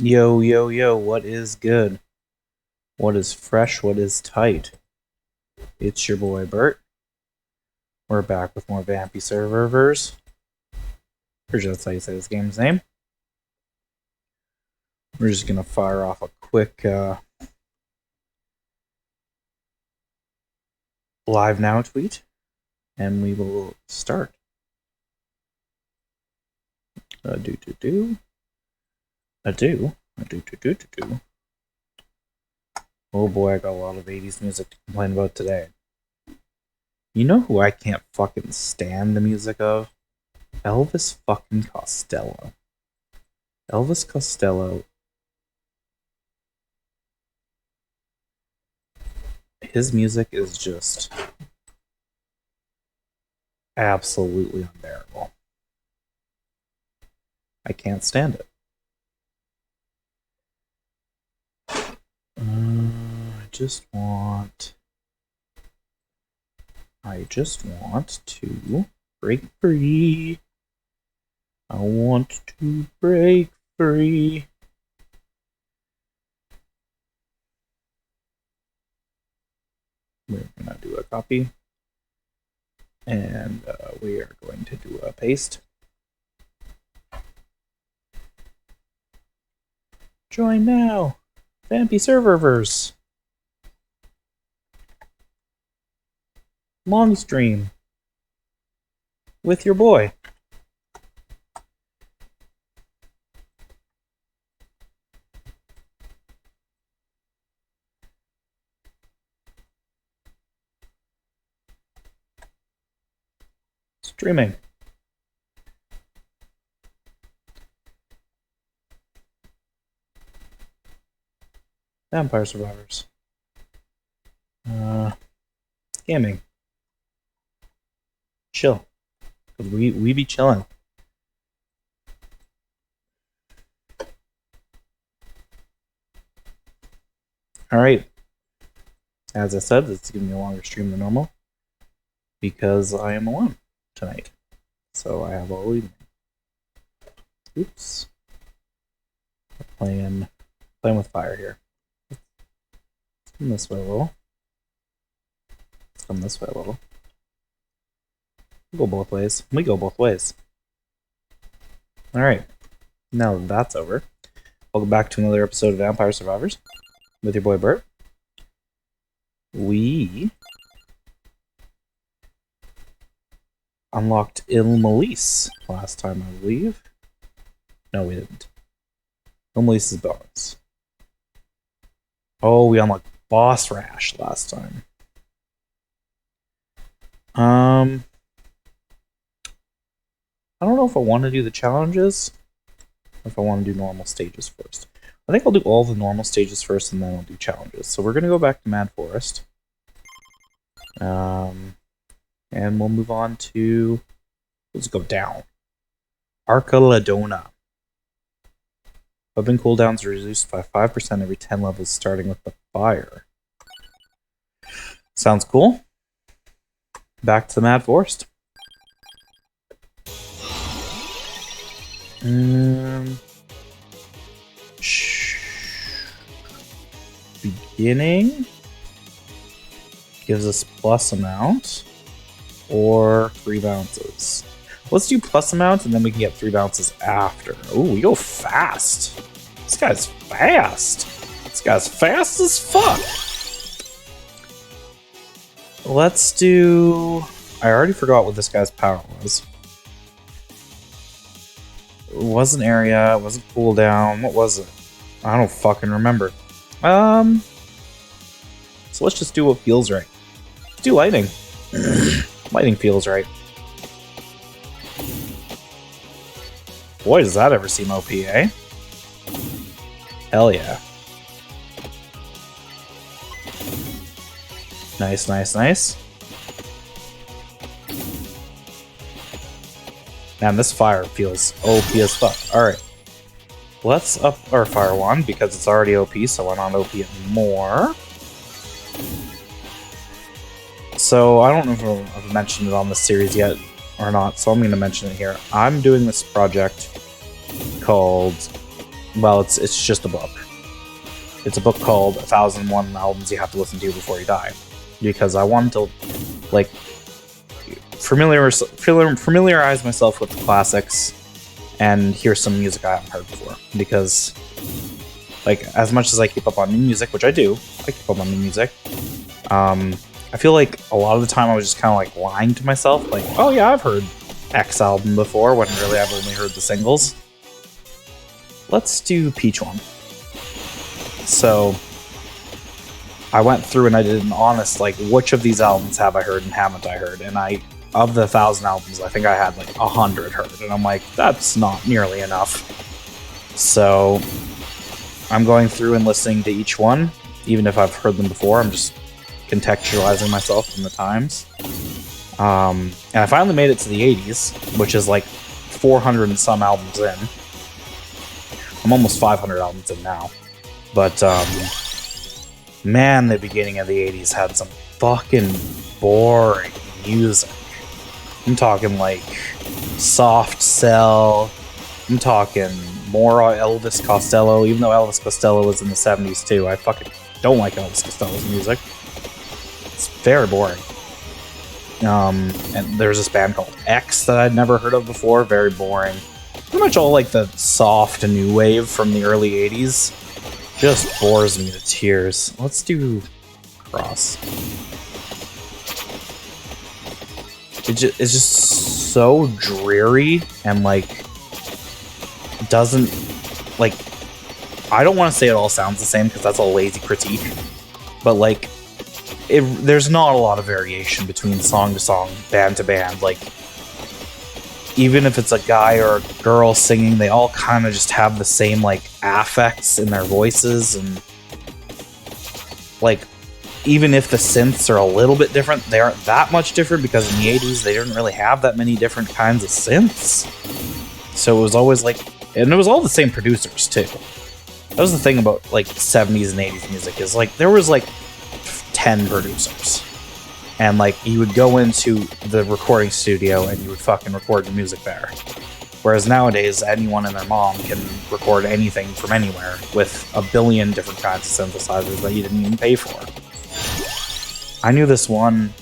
Yo, yo, yo, what is good? What is fresh? What is tight? It's your boy Bert. We're back with more Vampy Servers. Pretty sure that's how you say this game's name. We're just gonna fire off a quick live now tweet, and we will start. Oh boy, I got a lot of 80s music to complain about today. You know who I can't fucking stand the music of? Elvis fucking Costello. Elvis Costello. His music is just absolutely unbearable. I can't stand it. I just want to break free. I want to break free. We're gonna do a copy, and we are going to do a paste. Join now, Vampy Servers. Long stream with your boy. Streaming. Vampire Survivors. Gaming. Chill. We be chilling. Alright. As I said, it's giving me a longer stream than normal because I am alone tonight. So I have all evening. Oops. Playing with fire here. Let's come this way a little. Let's come this way a little. We go both ways. We go both ways. Alright. Now that that's over, welcome back to another episode of Vampire Survivors with your boy Bert. We unlocked Il Malise last time, I believe. No, we didn't. Il Malise's bonus. Oh, we unlocked Boss Rash last time. I don't know if I want to do the challenges or if I want to do normal stages first. I think I'll do all the normal stages first and then I'll do challenges. So we're going to go back to Mad Forest. And we'll move on to... Let's go down. Arca Ladona. Weapon cooldowns are reduced by 5% every 10 levels starting with the fire. Sounds cool. Back to the Mad Forest. Beginning gives us plus amount or 3 bounces. Let's do plus amount and then we can get 3 bounces after. Oh, we go fast. This guy's fast. This guy's fast as fuck. Let's do... I already forgot what this guy's power was. It wasn't area, it wasn't cooldown. What was it? I don't fucking remember. So let's just do what feels right. Let's do lightning. Lightning feels right. Boy, does that ever seem OP, eh? Hell yeah. Nice, nice, nice. Man, this fire feels OP as fuck. Alright. Let's up our fire wand because it's already OP, so why not OP it more? So, I don't know if I've mentioned it on this series yet or not, so I'm going to mention it here. I'm doing this project called well, it's just a book. It's a book called 1001 Albums You Have to Listen to Before You Die, because I wanted to like familiarize myself with the classics and hear some music I haven't heard before. Because, like, as much as I keep up on new music, which I do, I keep up on new music. I feel like a lot of the time I was just kind of like lying to myself, like, oh yeah, I've heard X album before, when really I've only heard the singles. Let's do Peach One. So I went through and I did an honest, like, which of these albums have I heard and haven't I heard? And of the 1,000 albums, I think I had like 100 heard. And I'm like, that's not nearly enough. So I'm going through and listening to each one, even if I've heard them before. I'm just contextualizing myself in the times. And I finally made it to the 80s, which is like 400 and some albums in. I'm almost 500 albums in now. But, man, the beginning of the 80s had some fucking boring music. I'm talking like Soft Cell. I'm talking more Elvis Costello, even though Elvis Costello was in the 70s too. I fucking don't like Elvis Costello's music. It's very boring. And there's this band called X that I'd never heard of before. Very boring. Pretty much all like the soft new wave from the early 80s. Just bores me to tears. Let's do Cross. It's just so dreary and like doesn't like. I don't want to say it all sounds the same because that's a lazy critique, but like there's not a lot of variation between song to song, band to band. Like even if it's a guy or a girl singing, they all kind of just have the same like affects in their voices, and like even if the synths are a little bit different, they aren't that much different because in the 80s they didn't really have that many different kinds of synths. So it was always like, and it was all the same producers too. That was the thing about like 70s and 80s music, is like there was like 10 producers. And like you would go into the recording studio and you would fucking record your music there. Whereas nowadays, anyone and their mom can record anything from anywhere with a billion different kinds of synthesizers that you didn't even pay for. I knew this one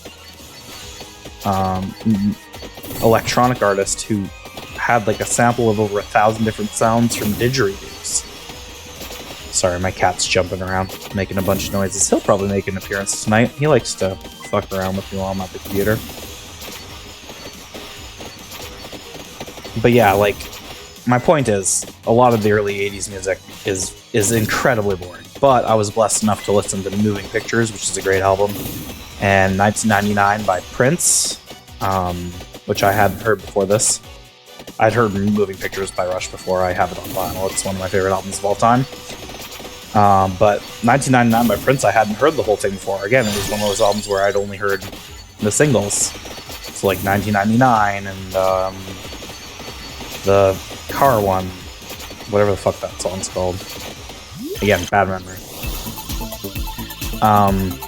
electronic artist who had like a sample of over 1,000 different sounds from didgeridoos. Sorry, my cat's jumping around, making a bunch of noises. He'll probably make an appearance tonight. He likes to fuck around with me while I'm at the computer. But yeah, like, my point is, a lot of the early 80s music is incredibly boring. But I was blessed enough to listen to Moving Pictures, which is a great album, and 1999 by Prince, which I hadn't heard before this. I'd heard Moving Pictures by Rush before. I have it on vinyl. It's one of my favorite albums of all time. But 1999 by Prince, I hadn't heard the whole thing before. Again, it was one of those albums where I'd only heard the singles. So like 1999 and the car one, whatever the fuck that song's called. Again, bad memory.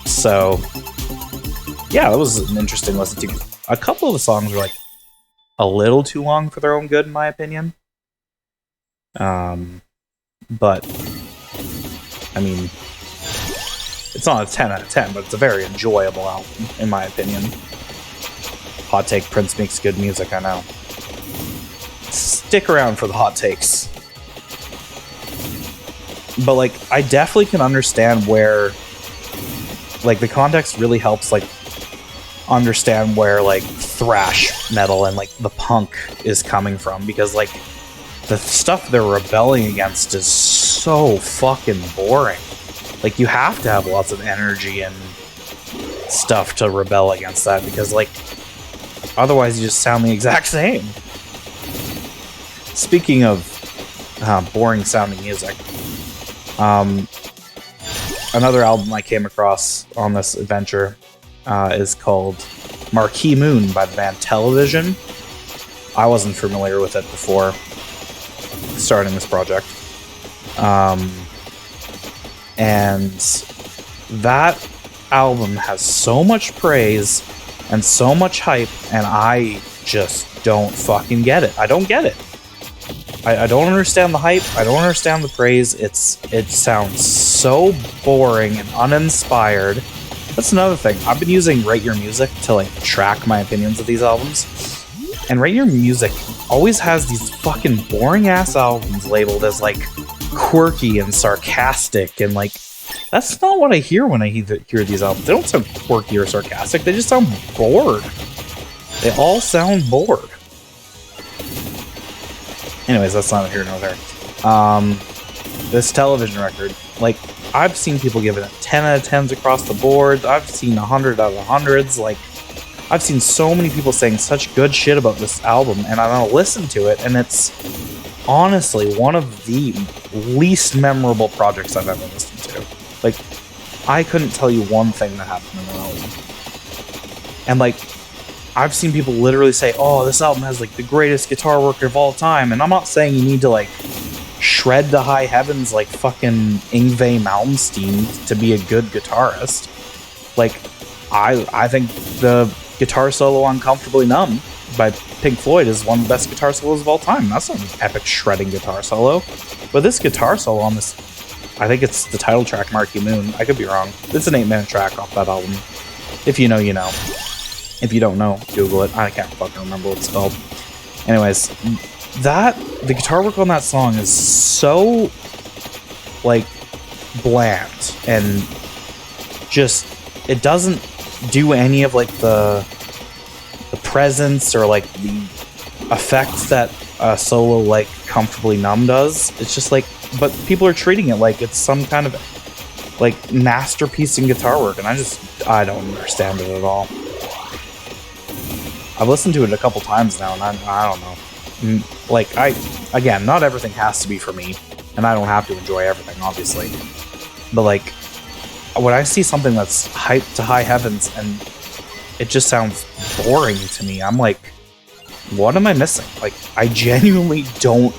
So yeah, that was an interesting listen to. A couple of the songs were like a little too long for their own good, in my opinion. But I mean, it's not a 10 out of 10, but it's a very enjoyable album, in my opinion. Hot take, Prince makes good music, I know. Stick around for the hot takes. But, like, I definitely can understand where, like, the context really helps, like, understand where, like, thrash metal and, like, the punk is coming from. Because, like, the stuff they're rebelling against is so fucking boring. Like, you have to have lots of energy and stuff to rebel against that, because, like, otherwise you just sound the exact same. Speaking of boring sounding music, another album I came across on this adventure is called Marquee Moon by the band Television. I wasn't familiar with it before starting this project. And that album has so much praise and so much hype, and I just don't fucking get it. I don't get it. I don't understand the hype. I don't understand the praise. It sounds so boring and uninspired. That's another thing. I've been using Rate Your Music to like track my opinions of these albums. And Rate Your Music always has these fucking boring ass albums labeled as like quirky and sarcastic, and like that's not what I hear when I hear these albums. They don't sound quirky or sarcastic. They just sound bored. They all sound bored. Anyways, that's not here nor there. This Television record, like, I've seen people give it 10 out of 10s across the board. I've seen 100 out of 100s. Like, I've seen so many people saying such good shit about this album, and I'm gonna listen to it, and it's honestly one of the least memorable projects I've ever listened to. Like, I couldn't tell you one thing that happened in the album. And, like, I've seen people literally say, oh, this album has, like, the greatest guitar work of all time, and I'm not saying you need to, like, shred to high heavens like fucking Yngwie Malmsteen to be a good guitarist. Like, I think the guitar solo on Comfortably Numb by Pink Floyd is one of the best guitar solos of all time. That's not an epic shredding guitar solo. But this guitar solo on this, I think it's the title track, Marquee Moon. I could be wrong. It's an 8-minute track off that album. If you know, you know. If you don't know, Google it. I can't fucking remember what it's called. Anyways, the guitar work on that song is so, like, bland, and just, it doesn't do any of, like, the presence or, like, the effects that a solo like Comfortably Numb does. It's just like, but people are treating it like it's some kind of, like, masterpiece in guitar work, and I don't understand it at all. I've listened to it a couple times now, and I don't know. Like, again, not everything has to be for me, and I don't have to enjoy everything, obviously. But, like, when I see something that's hyped to high heavens and it just sounds boring to me, I'm like, what am I missing? Like, I genuinely don't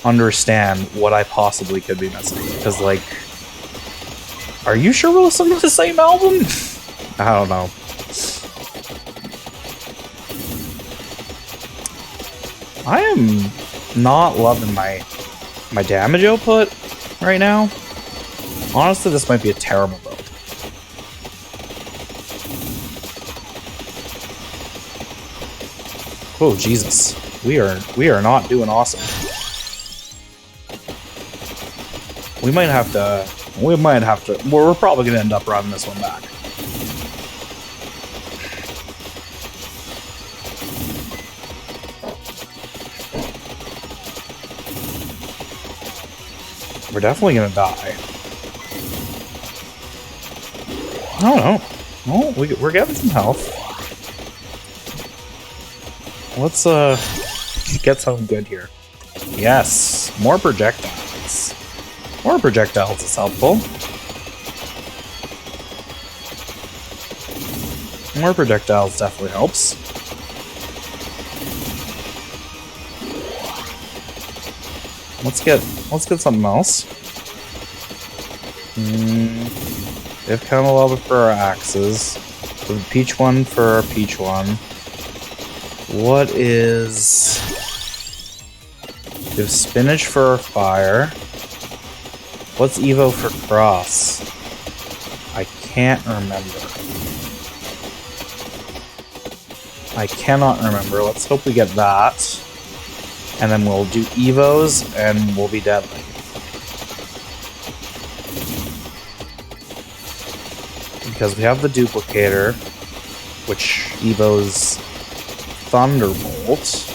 understand what I possibly could be missing. Because, like, are you sure we're listening to the same album? I don't know. I am not loving my damage output right now. Honestly, this might be a terrible build. Oh Jesus, we are not doing awesome. We might have to. We're probably gonna end up running this one back. We're definitely gonna die. I don't know. Well, we're getting some health. Let's get something good here. Yes, more projectiles. More projectiles is helpful. More projectiles definitely helps. Let's get something else. We have Count of Lava for our axes. We have Peach one for our Peach one. What is... We have Spinach for our fire. What's Evo for cross? I can't remember. I cannot remember. Let's hope we get that. And then we'll do Evos, and we'll be deadly. Because we have the Duplicator, which Evos Thunderbolt.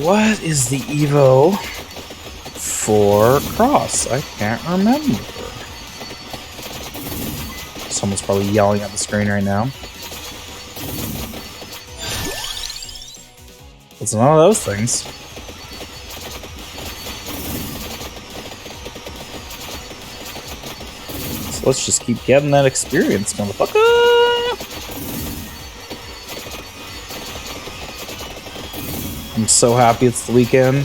What is the Evo for cross? I can't remember. Someone's probably yelling at the screen right now. It's none of those things. So let's just keep getting that experience, motherfucker! I'm so happy it's the weekend.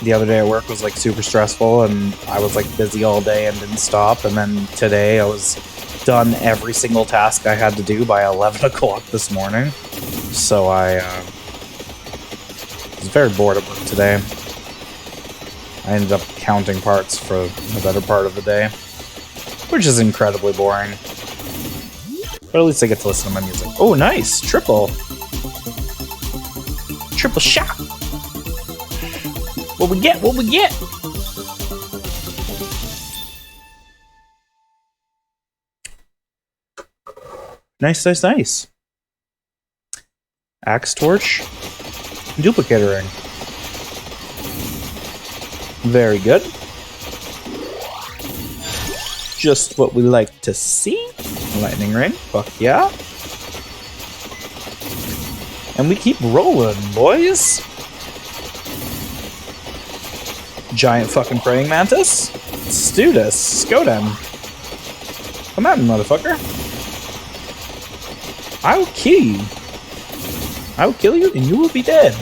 The other day at work was like super stressful, and I was like busy all day and didn't stop, and then today I was done every single task I had to do by 11 o'clock this morning. So I was very bored at work today. I ended up counting parts for the better part of the day, which is incredibly boring. But at least I get to listen to my music. Oh, nice! Triple! Triple shot! What we get? What we get? Nice, nice, nice. Axe torch. Duplicator ring. Very good. Just what we like to see. Lightning ring. Fuck yeah. And we keep rolling, boys. Giant fucking praying mantis. Let's do this. Skoden. Come at me, motherfucker. I will kill you. I will kill you and you will be dead.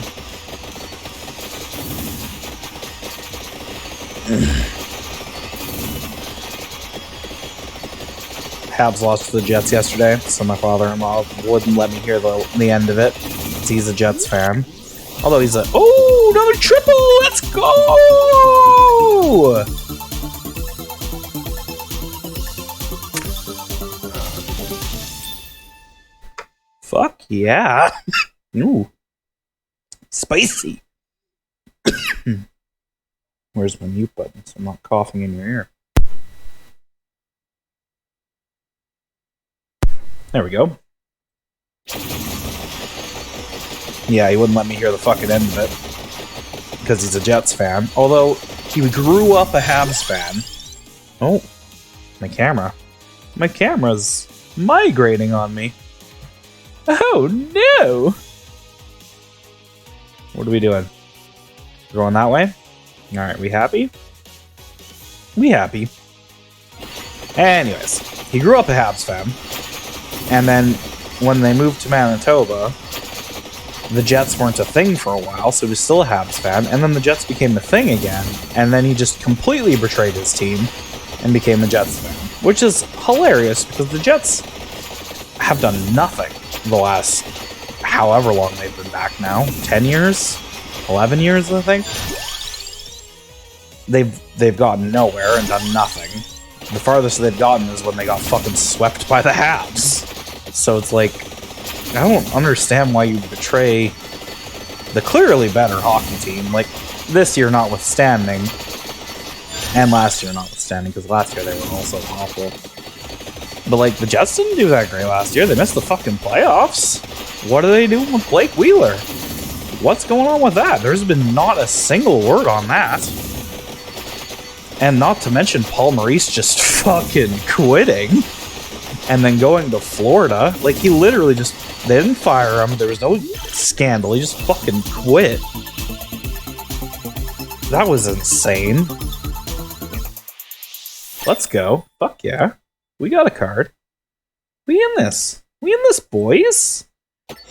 Habs lost to the Jets yesterday, so my father-in-law wouldn't let me hear the end of it. He's a Jets fan. Although he's a... Oh, another triple! Let's go! Fuck yeah. Ooh. Spicy. Where's my mute button so I'm not coughing in your ear? There we go. Yeah, he wouldn't let me hear the fucking end of it. Because he's a Jets fan. Although, he grew up a Habs fan. Oh. My camera. My camera's migrating on me. Oh, no! What are we doing? Going that way? Alright, we happy? We happy. Anyways, he grew up a Habs fan. And then, when they moved to Manitoba, the Jets weren't a thing for a while, so he was still a Habs fan. And then the Jets became the thing again. And then he just completely betrayed his team and became a Jets fan. Which is hilarious, because the Jets have done nothing the last however long they've been back now. 10 years? 11 years, I think? They've gotten nowhere and done nothing. The farthest they've gotten is when they got fucking swept by the Habs. So it's like, I don't understand why you betray the clearly better hockey team. Like, this year notwithstanding, and last year notwithstanding, because last year they were also awful. But, like, the Jets didn't do that great last year. They missed the fucking playoffs. What are they doing with Blake Wheeler? What's going on with that? There's been not a single word on that. And not to mention Paul Maurice just fucking quitting. And then going to Florida. Like, he literally just... They didn't fire him. There was no scandal. He just fucking quit. That was insane. Let's go. Fuck yeah. We got a card. We in this. We in this, boys.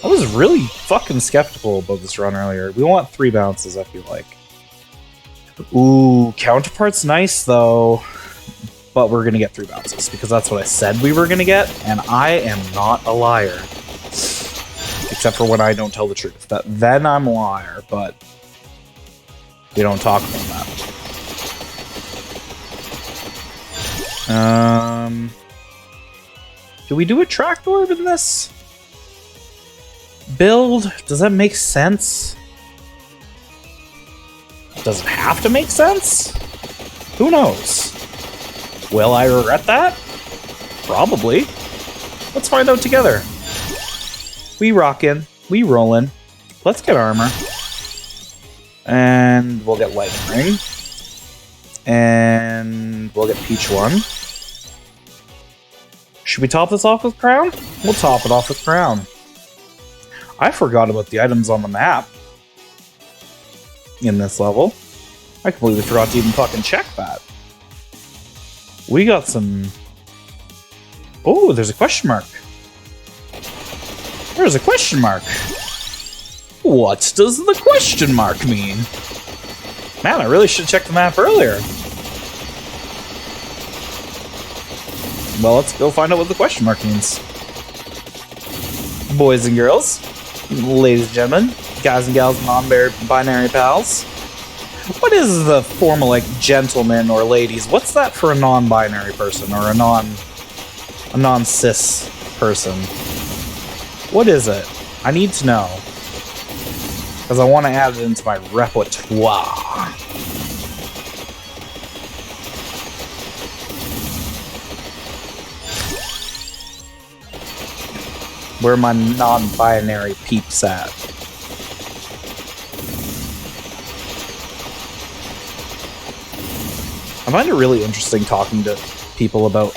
I was really fucking skeptical about this run earlier. We want 3 bounces, I feel like. Ooh, Counterpart's nice, though. But we're gonna get 3 bounces, because that's what I said we were gonna get, and I am not a liar. Except for when I don't tell the truth. Then I'm a liar, but we don't talk about that. Do we do a tracked orb in this build? Does that make sense? Does it have to make sense? Who knows? Will I regret that? Probably. Let's find out together. We rockin'. We rollin'. Let's get armor. And we'll get lightning ring. And we'll get peach 1. Should we top this off with crown? We'll top it off with crown. I forgot about the items on the map in this level. I completely forgot to even fucking check that. We got some... Oh, there's a question mark. There's a question mark. What does the question mark mean? Man, I really should have checked the map earlier. Well, let's go find out what the question mark means. Boys and girls, ladies and gentlemen, guys and gals, non-binary pals. What is the formal, like, gentlemen or ladies? What's that for a non-binary person or a non-cis person? What is it? I need to know. Because I want to add it into my repertoire. Where are my non-binary peeps at? I find it really interesting talking to people about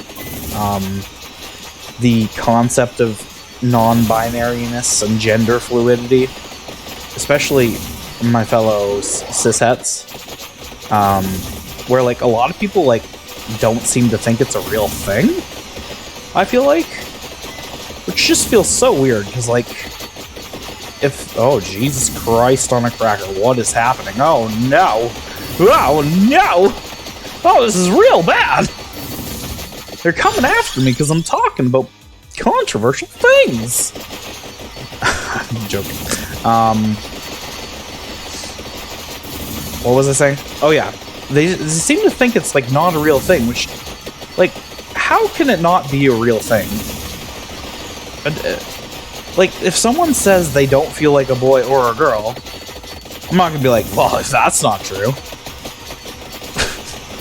the concept of non-binariness and gender fluidity, especially my fellow cishets, where like a lot of people like don't seem to think it's a real thing. I feel like, which just feels so weird because like, oh Jesus Christ on a cracker, what is happening? Oh no! Oh no! Oh, this is real bad! They're coming after me because I'm talking about controversial things! I'm joking. What was I saying? Oh yeah, they seem to think it's like not a real thing, which, like, how can it not be a real thing? Like, if someone says they don't feel like a boy or a girl, I'm not gonna be like, well, that's not true.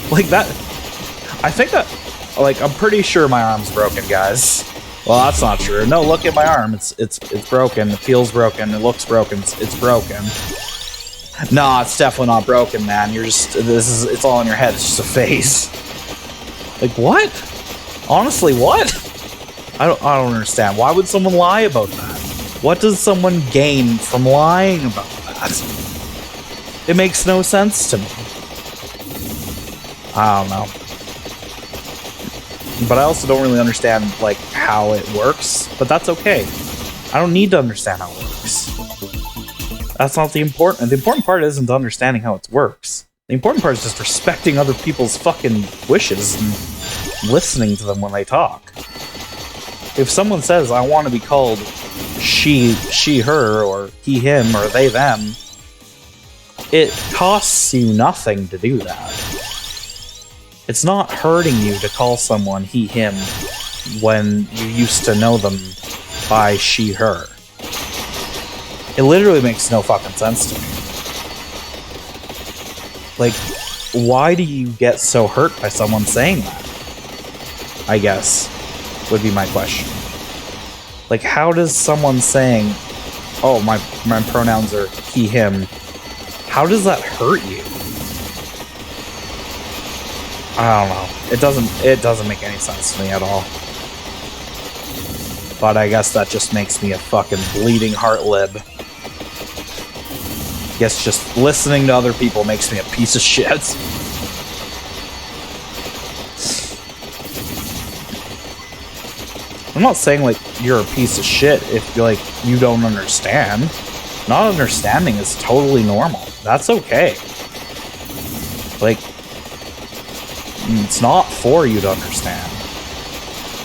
Like that, I think that, like, I'm pretty sure my arm's broken, guys. Well, that's not true. No, look at my arm. It's broken. It feels broken. It looks broken. It's broken. Nah, it's definitely not broken, man. It's all in your head. It's just a phase. Like, what? Honestly, what? I don't understand. Why would someone lie about that? What does someone gain from lying about that? It makes no sense to me. I don't know. But I also don't really understand, like, how it works. But that's okay. I don't need to understand how it works. That's not the important... The important part isn't understanding how it works. The important part is just respecting other people's fucking wishes and listening to them when they talk. If someone says, I want to be called she, her, or he, him, or they, them, it costs you nothing to do that. It's not hurting you to call someone he, him when you used to know them by she, her. It literally makes no fucking sense to me. Like, why do you get so hurt by someone saying that? I guess, would be my question. Like, how does someone saying, oh, my pronouns are he, him, how does that hurt you? I don't know. It doesn't make any sense to me at all. But I guess that just makes me a fucking bleeding heart lib. Guess just listening to other people makes me a piece of shit. I'm not saying like you're a piece of shit if like you don't understand. Not understanding is totally normal. That's okay. Like, it's not for you to understand.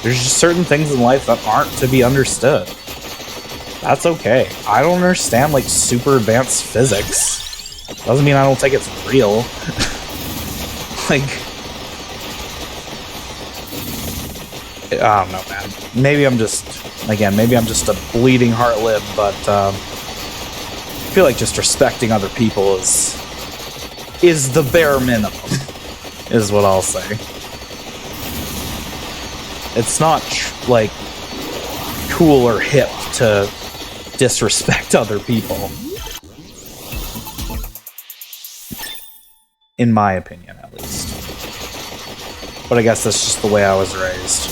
There's just certain things in life that aren't to be understood. That's okay. I don't understand, like, super advanced physics. Doesn't mean I don't think it's real. Like, I don't know, man. Maybe I'm just a bleeding heart lib, but I feel like just respecting other people is the bare minimum. Is what I'll say. It's not, like, cool or hip to disrespect other people. In my opinion, at least. But I guess that's just the way I was raised.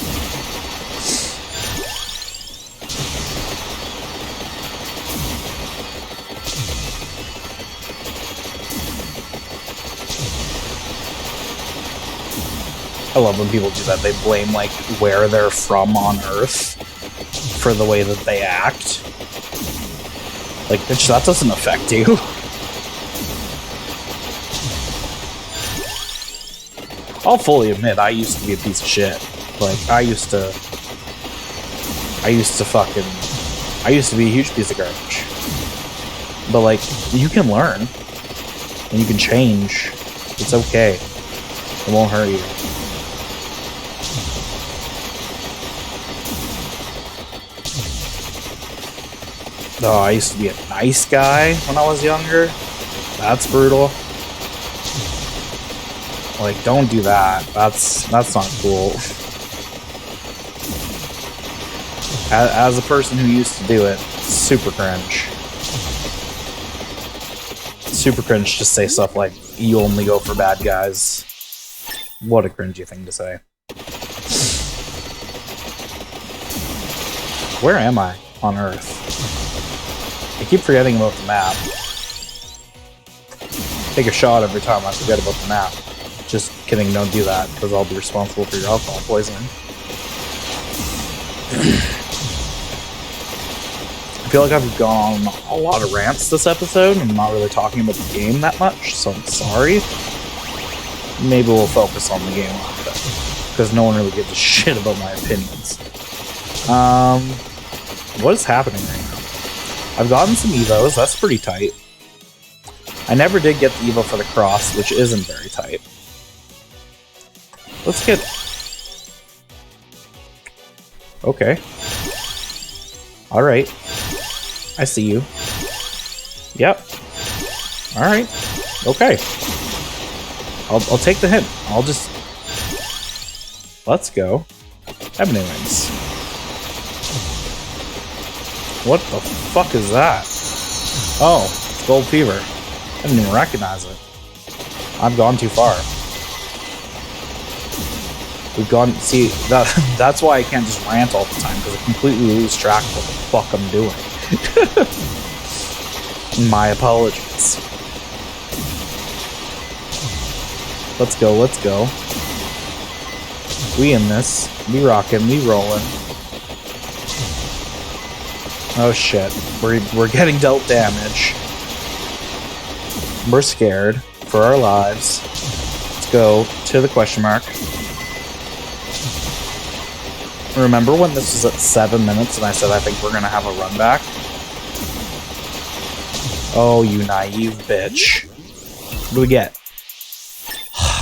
I love when people do that. They blame, like, where they're from on Earth for the way that they act. Like, bitch, that doesn't affect you. I'll fully admit, I used to be a piece of shit. Like, I used to fucking I used to be a huge piece of garbage. But, like, you can learn. And you can change. It's okay. It won't hurt you. Oh, I used to be a nice guy when I was younger. That's brutal. Like, don't do that. That's not cool. As a person who used to do it, super cringe. Super cringe to say stuff like, you only go for bad guys. What a cringy thing to say. Where am I on Earth? I keep forgetting about the map. Take a shot every time I forget about the map. Just kidding, don't do that, because I'll be responsible for your alcohol poisoning. I feel like I've gone on a lot of rants this episode, and I'm not really talking about the game that much, so I'm sorry. Maybe we'll focus on the game a little bit, because no one really gives a shit about my opinions. What is happening right now? I've gotten some Evos, that's pretty tight. I never did get the Evo for the cross, which isn't very tight. Let's get... Okay. Alright. I see you. Yep. Alright. Okay. I'll take the hint. I'll just... Let's go. Ebony Wings. What the fuck is that? Oh, it's Gold Fever. I didn't even recognize it. I've gone too far. We've gone... See, that's why I can't just rant all the time, because I completely lose track of what the fuck I'm doing. My apologies. Let's go, let's go. We in this. We rockin', we rollin'. Oh shit. We're getting dealt damage. We're scared for our lives. Let's go to the question mark. Remember when this was at 7 minutes and I said I think we're gonna have a run back? Oh, you naive bitch. What do we get?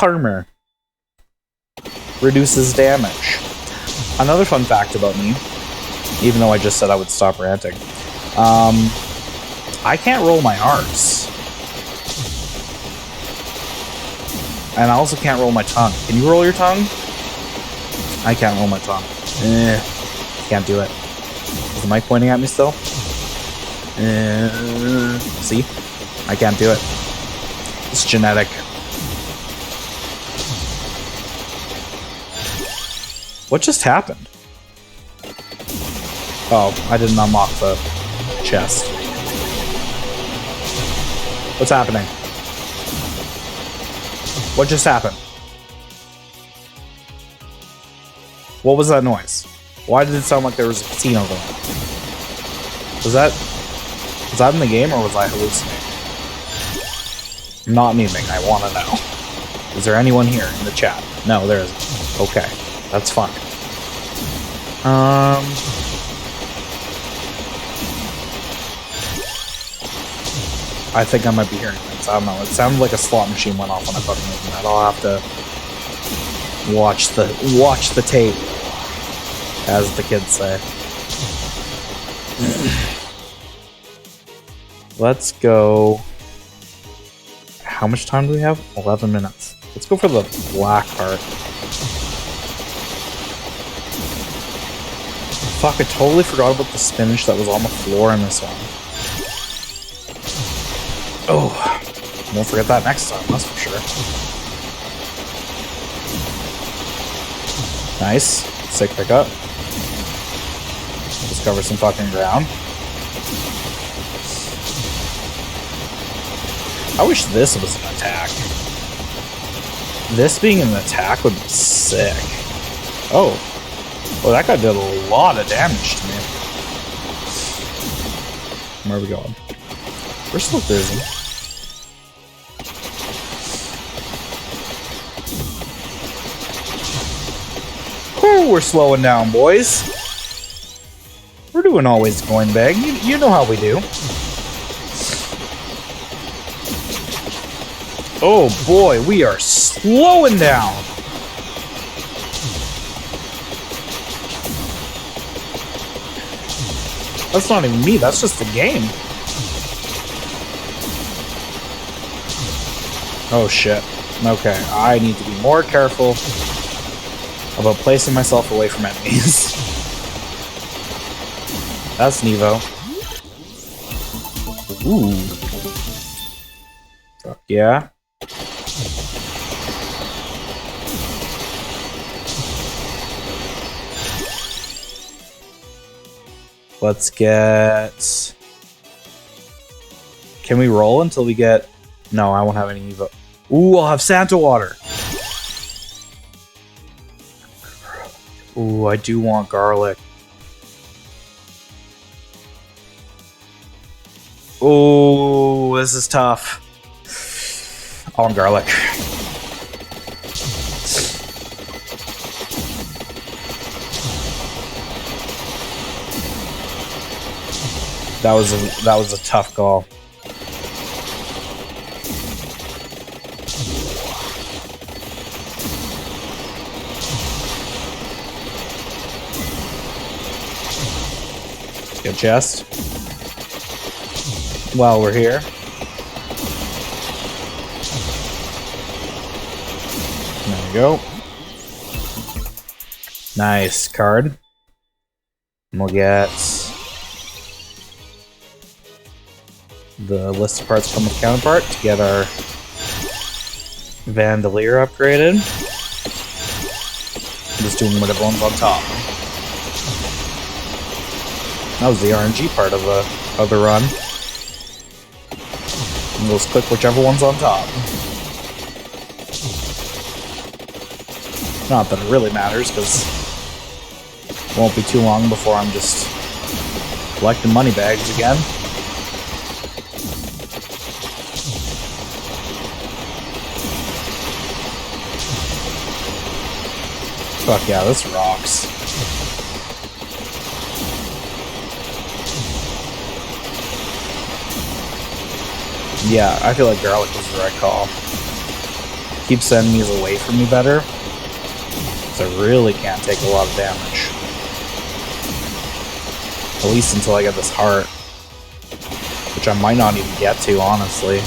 Armor. Reduces damage. Another fun fact about me, even though I just said I would stop ranting, I can't roll my R's. And I also can't roll my tongue. Can you roll your tongue? I can't roll my tongue. Can't do it. Is the mic pointing at me still? See? I can't do it. It's genetic. What just happened? Oh, I didn't unlock the chest. What's happening? What just happened? What was that noise? Why did it sound like there was a casino going on? Was that in the game, or was I hallucinating? I'm not memeing, I want to know. Is there anyone here in the chat? No, there isn't. Okay, that's fine. I think I might be hearing things. I don't know. It sounded like a slot machine went off when I fucking opened that. I'll have to watch the tape, as the kids say. Let's go. How much time do we have? 11 minutes. Let's go for the black heart. Fuck, I totally forgot about the spinach that was on the floor in this one. Oh, won't forget that next time, that's for sure. Nice. Sick pickup. Discover some fucking ground. I wish this was an attack. This being an attack would be sick. Oh. Well, that guy did a lot of damage to me. Where are we going? We're still cruising. Whew, we're slowing down, boys. We're doing always coin bag. You know how we do. Oh boy, we are slowing down. That's not even me, that's just the game. Oh shit. Okay, I need to be more careful about placing myself away from enemies. That's Nevo. Ooh. Fuck yeah. Let's get... Can we roll until we get... No, I won't have any Evo. Ooh, I'll have Santa water. Ooh, I do want garlic. Ooh, this is tough. I want garlic. That was a tough call. Good chest. While we're here. There we go. Nice card. And we'll get the list of parts come with counterpart to get our Vandalier upgraded. I'm just doing whatever one's on top. That was the RNG part of the run. And we'll just click whichever one's on top. Not that it really matters, because it won't be too long before I'm just collecting money bags again. Fuck yeah, this rocks. Yeah, I feel like garlic was the right call. Keeps enemies away from me better, so I really can't take a lot of damage. At least until I get this heart. Which I might not even get to, honestly.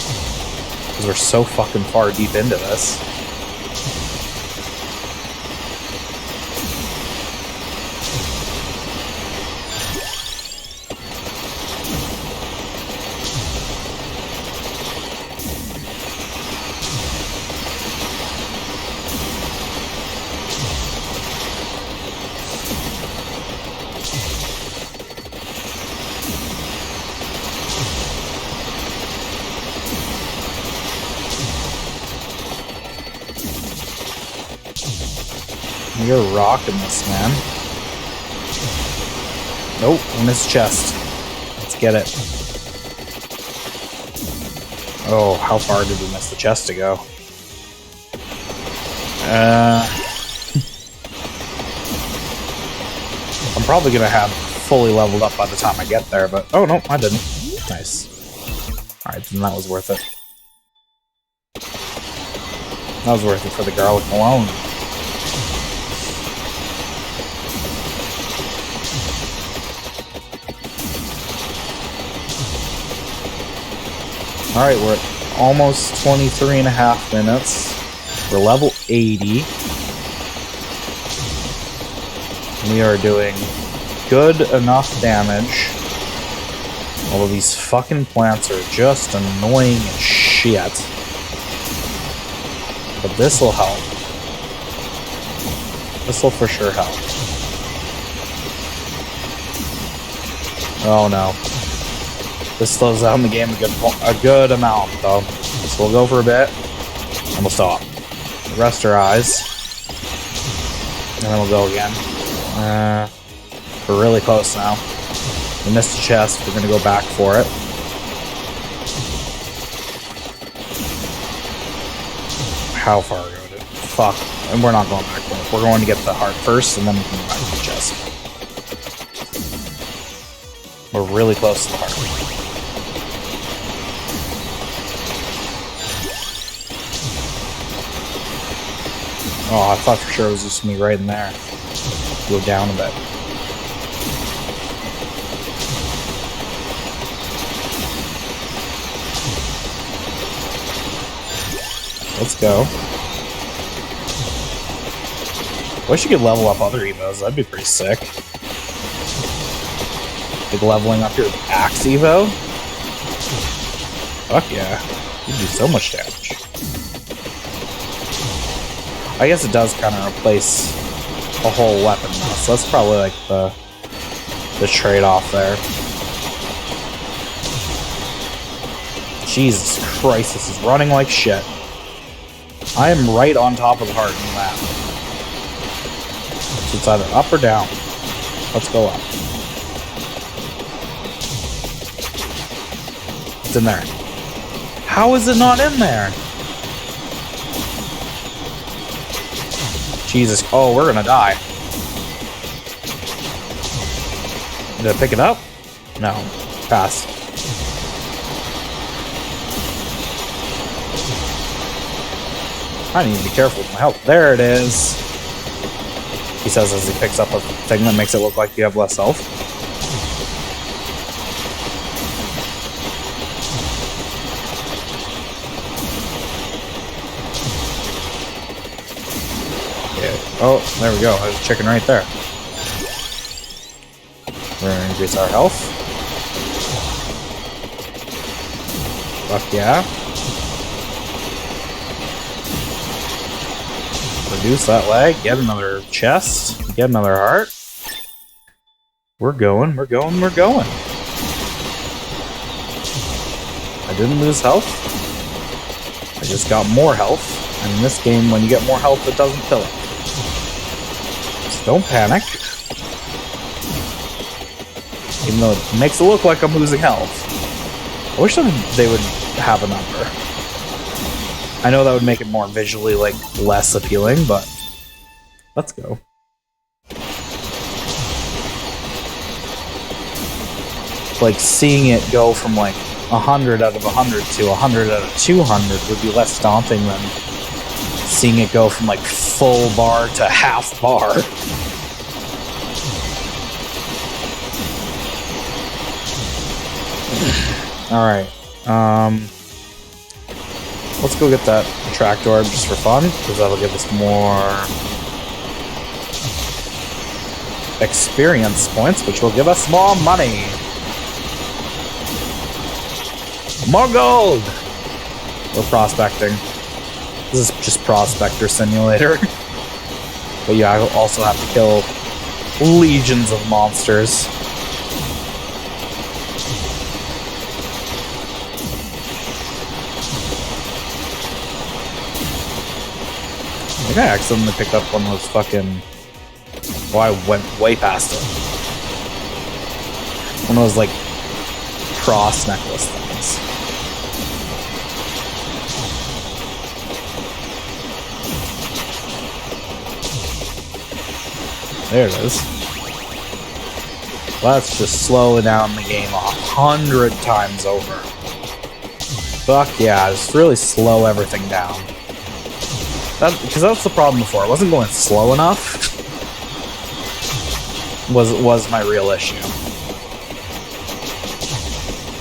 Because we're so fucking far deep into this. You're rocking this, man. Nope, I missed chest. Let's get it. Oh, how far did we miss the chest to go? I'm probably gonna have fully leveled up by the time I get there, but... Oh, no, I didn't. Nice. Alright, then that was worth it. That was worth it for the garlic alone. Alright, we're at almost 23 and a half minutes. We're level 80. We are doing good enough damage. All of these fucking plants are just annoying as shit. But this'll help. This'll for sure help. Oh no. This slows down the game a good amount, though. So we'll go for a bit, and we'll stop. Rest our eyes. And then we'll go again. We're really close now. We missed the chest, we're gonna go back for it. How far ago did it? Fuck. And we're not going back for it. We're going to get the heart first, and then we can go back to the chest. We're really close to the heart. Oh, I thought for sure it was just me right in there. Go down a bit. Let's go. Wish you could level up other Evos. That'd be pretty sick. Like leveling up your Axe Evo. Fuck yeah. You do so much damage. I guess it does kind of replace a whole weapon though, so that's probably like the trade-off there. Jesus Christ, this is running like shit. I am right on top of the heart in the map. So it's either up or down. Let's go up. It's in there. How is it not in there? Jesus. Oh, we're gonna die. Did I pick it up? No. Pass. I need to be careful with my health. There it is. He says as he picks up a thing that makes it look like you have less health. Oh, there we go. There's a chicken right there. We're gonna increase our health. Fuck yeah. Reduce that lag. Get another chest. Get another heart. We're going, we're going, we're going. I didn't lose health. I just got more health. And in this game, when you get more health, it doesn't fill it. Don't panic. Even though it makes it look like I'm losing health. I wish they would have a number. I know that would make it more visually, like, less appealing, but let's go. Like, seeing it go from, like, 100 out of 100 to 100 out of 200 would be less daunting than seeing it go from, like, full bar to half bar. Alright, let's go get that tractor orb just for fun, because that'll give us more experience points, which will give us more money. More gold! We're prospecting. This is just Prospector Simulator. But yeah, I also have to kill legions of monsters. I think I accidentally picked up one of those fucking... Oh, I went way past it. One of those, like, cross necklace things. There it is. Let's just slow down the game 100 times over. Fuck yeah, just really slow everything down. Because that's the problem before. I wasn't going slow enough. Was my real issue.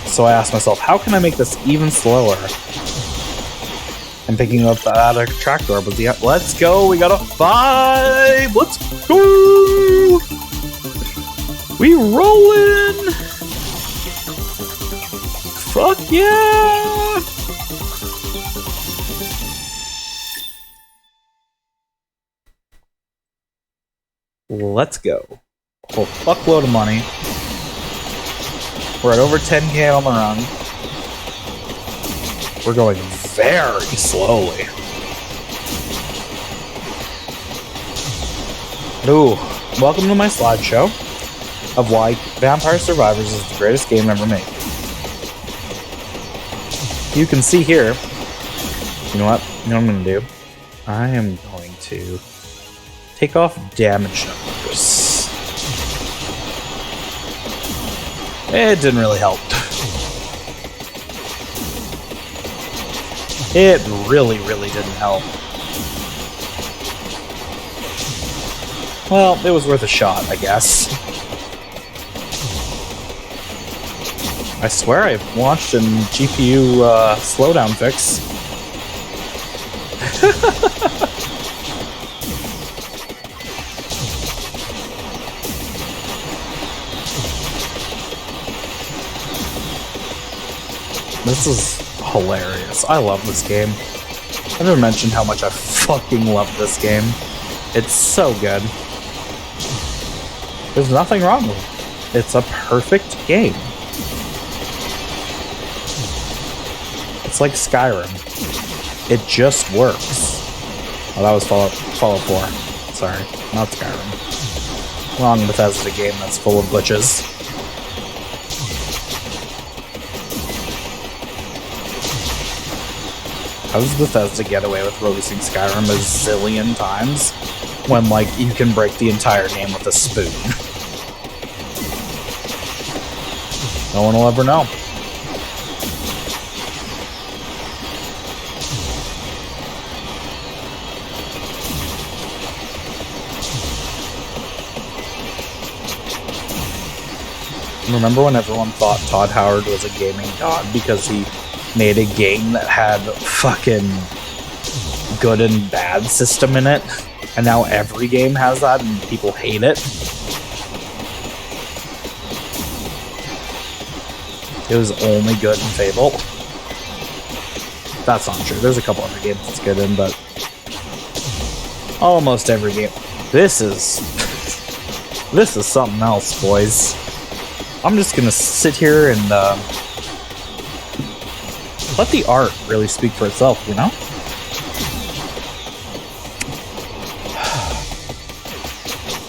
So I asked myself, how can I make this even slower? And picking up that tractor orb was the... Let's go! We got a 5! Let's go! We rollin'! Fuck yeah! Let's go. Whole fuckload of money. We're at over 10k on the run. We're going very slowly. Ooh, welcome to my slideshow of why Vampire Survivors is the greatest game ever made. You can see here, you know what I'm going to do? I am going to take off damage numbers. It didn't really help. It really, really didn't help. Well, it was worth a shot, I guess. I swear I've launched an GPU slowdown fix. This is hilarious. I love this game. I've never mentioned how much I fucking love this game. It's so good. There's nothing wrong with it. It's a perfect game. It's like Skyrim. It just works. Oh, that was Fallout 4. Sorry, not Skyrim. Wrong Bethesda game that's full of glitches. How does Bethesda get away with releasing Skyrim a zillion times when, like, you can break the entire game with a spoon? No one will ever know. Remember when everyone thought Todd Howard was a gaming god because he made a game that had fucking good and bad system in it, and now every game has that and people hate it? It was only good in Fable. That's not true. There's a couple other games it's good in, but almost every game. This is something else, boys. I'm just gonna sit here and let the art really speak for itself, you know?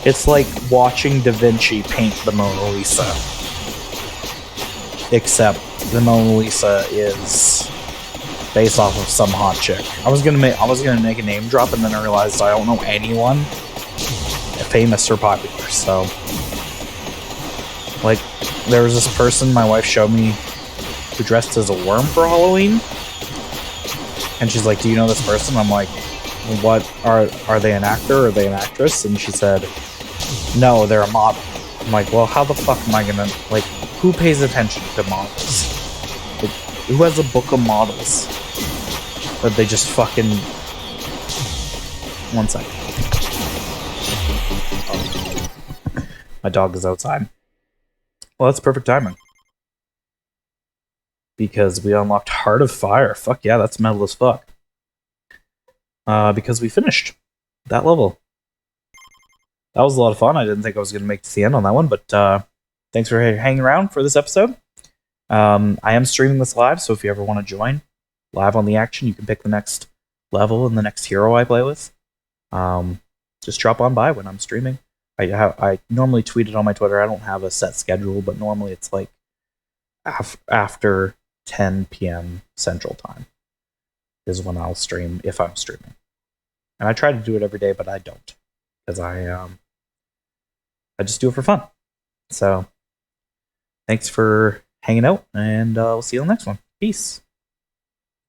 It's like watching Da Vinci paint the Mona Lisa. Except the Mona Lisa is based off of some hot chick. I was gonna make a name drop, and then I realized I don't know anyone famous or popular, so like there was this person my wife showed me who dressed as a worm for Halloween, and she's like, "Do you know this person?" I'm like, "What are they an actor or are they an actress?" And she said, "No, they're a model." I'm like, "Well, how the fuck am I gonna, like, who pays attention to models? Like, who has a book of models? Or they just fucking..." One second. My dog is outside. Well, that's perfect timing. Because we unlocked Heart of Fire. Fuck yeah, that's metal as fuck. Because we finished that level. That was a lot of fun. I didn't think I was going to make it to the end on that one, but thanks for hanging around for this episode. I am streaming this live, so if you ever want to join live on the action, you can pick the next level and the next hero I play with. Just drop on by when I'm streaming. I normally tweet it on my Twitter. I don't have a set schedule, but normally it's like after 10 p.m. Central Time is when I'll stream, if I'm streaming. And I try to do it every day, but I don't, because I just do it for fun. So thanks for hanging out, and we'll see you on the next one. Peace.